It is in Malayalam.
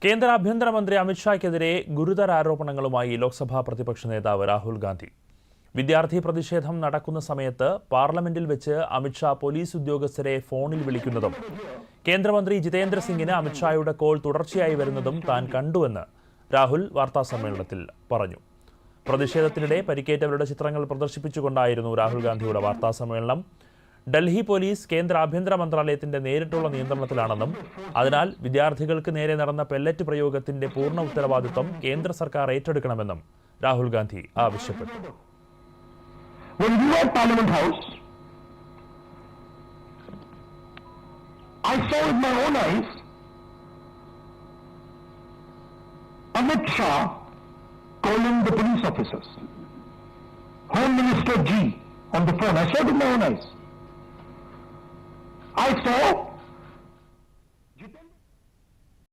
കേന്ദ്ര ആഭ്യന്തരമന്ത്രി അമിത്ഷായ്ക്കെതിരെ ഗുരുതര ആരോപണങ്ങളുമായി ലോക്സഭാ പ്രതിപക്ഷ നേതാവ് രാഹുൽ ഗാന്ധി. വിദ്യാർത്ഥി പ്രതിഷേധം നടക്കുന്ന സമയത്ത് പാർലമെന്റിൽ വെച്ച് അമിത്ഷാ പോലീസ് ഉദ്യോഗസ്ഥരെ ഫോണിൽ വിളിക്കുന്നതും കേന്ദ്രമന്ത്രി ജിതേന്ദ്ര സിംഗിന് അമിത്ഷായുടെ കോൾ തുടർച്ചയായി വരുന്നതും താൻ കണ്ടുവെന്ന് രാഹുൽ വാർത്താസമ്മേളനത്തിൽ പറഞ്ഞു. പ്രതിഷേധത്തിനിടെ പരിക്കേറ്റവരുടെ ചിത്രങ്ങൾ പ്രദർശിപ്പിച്ചുകൊണ്ടായിരുന്നു രാഹുൽ ഗാന്ധിയുടെ വാർത്താസമ്മേളനം. ഡൽഹി പോലീസ് കേന്ദ്ര ആഭ്യന്തര മന്ത്രാലയത്തിന്റെ നേരിട്ടുള്ള നിയന്ത്രണത്തിലാണെന്നും അതിനാൽ വിദ്യാർത്ഥികൾക്ക് നേരെ നടന്ന പെല്ലറ്റ് പ്രയോഗത്തിന്റെ പൂർണ്ണ ഉത്തരവാദിത്വം കേന്ദ്ര സർക്കാർ ഏറ്റെടുക്കണമെന്നും രാഹുൽ ഗാന്ധി ആവശ്യപ്പെട്ടു. When we were at Parliament House, I saw with my own eyes Amit Shah calling the police officers, Home Minister G on the phone. I saw it with my own eyes. I saw